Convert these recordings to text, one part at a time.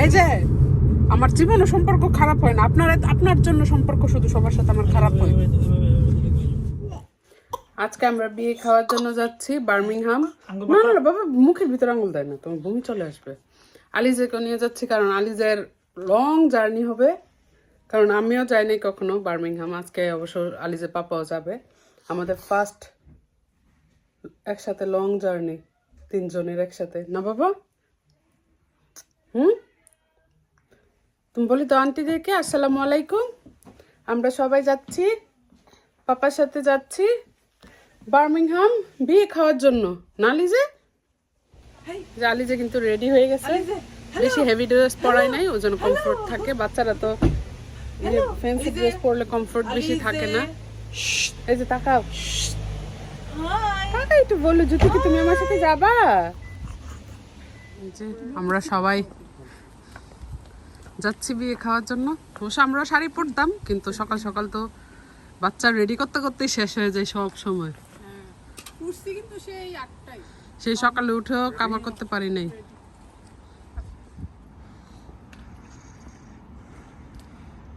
এই যে আমার জীবনে সম্পর্ক খারাপ হয় না, আপনার জন্য সম্পর্ক শুধু সবার সাথে আমার খারাপ হয়। আজকে আমরা বিয়ে খাওয়ার জন্য যাচ্ছি বার্মিংহাম। না না বাবা, মুখের ভিতরে আঙুল দেয় না, তোমার বমি চলে আসবে। আলিজেকে নিয়ে যাচ্ছি কারণ আলিজের লং জার্নি হবে, কারণ আমিও যাইনি কখনো বার্মিংহাম। আজকে অবশ্য আলিজের পাপাও যাবে। আমাদের ফার্স্ট একসাথে লং জার্নি, তিনজনের একসাথে, না বাবা? তুমি বলি তো আন্টিদেরকে আসসালামু আলাইকুম। আমরা সবাই যাচ্ছি, পাপার সাথে যাচ্ছি বার্মিংহাম বিয়ে খাওয়ার জন্য। না আলিজে? আলিজে কিন্তু রেডি হয়ে গেছে, বেশি হেভি ড্রেস পরাই নাই, ওই জন্য কমফোর্ট থাকে। বাচ্চারা তো ফ্যান্সি ড্রেস পরলে কমফোর্ট বেশি থাকে না। এই যে তাকাও, তাকাও একটু, বলো যদি কি তুমি আমার সাথে যাবা? আমরা সবাই যাচ্ছি বিয়ে খাওয়ার জন্য। অবশ্য আমরা শাড়ি পরতাম, কিন্তু সকাল সকাল তো বাচ্চা রেডি করতে করতেই শেষ হয়ে যায় সব সময়। কিন্তু সেই সকালে উঠেও কাভার করতে পারি নাই।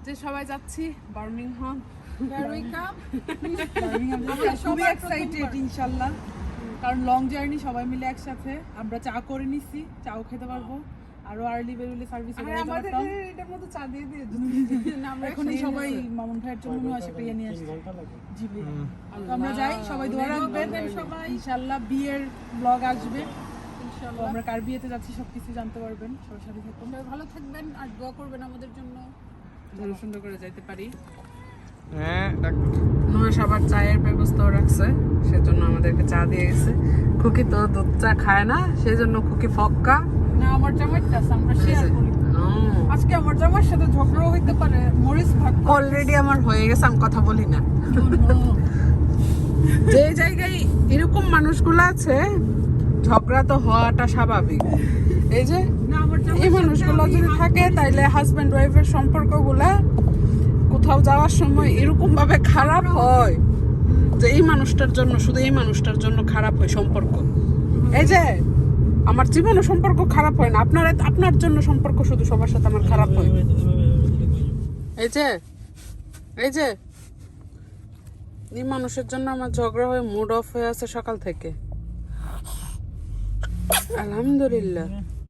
যে সবাই যাচ্ছি বার্মিংহাম। খুবই এক্সাইটেড ইনশাআল্লাহ, কারণ লং জার্নি সবাই মিলে একসাথে। আমরা চা করে নিছি, চাও খেতে পারবো, আরো আর্লি বেরোলে সার্ভিস এটার মধ্যে চা দিয়ে দিয়ে এখনই সবাই মামুন ভাইয়ের জন্য আসে পেয়ে নিয়ে আসছে। জি ভাই, আমরা যাই, সবাই দোয়া রাখবেন, সবাই ইনশাআল্লাহ বিয়ের ব্লগ আসবে ইনশাআল্লাহ। আমরা কার বিয়েতে যাচ্ছি সবকিছু জানতে পারবেন। সবার সাথে থাকুন, সবাই ভালো থাকবেন আর দোয়া করবেন আমাদের জন্য, যেন সুন্দর করে যাইতে পারি। সবার চায়ের ব্যবস্থাও রাখছে, সেজন্য আমাদেরকে চা দিয়ে গেছে। খুকি তো দুধ চা খায় না, সেই জন্য খুকি ফক্কা। না, আমার জামাইটা আমরা শেয়ার করি। আজকে আমার জামাইয়ের সাথে ঝগড়া হইতে পারে, মরিস ভাগ অলরেডি আমার হয়ে গেছে, আমি কথা বলি না। যে জায়গায় এরকম মানুষগুলো আছে, ঝগড়া তো হওয়াটা স্বাভাবিক। এই যে এই মানুষগুলো যদি থাকে, তাইলে হাজব্যান্ড ওয়াইফের সম্পর্কগুলা কোথাও যাওয়ার সময় এরকম ভাবে খারাপ হয় যে এই মানুষটার জন্য, শুধু এই মানুষটার জন্য খারাপ হয় সম্পর্ক। এই যে আমার জীবনে সম্পর্ক খারাপ হয় না, আপনার জন্য সম্পর্ক শুধু সবার সাথে আমার খারাপ হয়। এই যে এই মানুষের জন্য আমার ঝগড়া হয়ে মুড অফ হয়ে আছে সকাল থেকে। আলহামদুলিল্লাহ।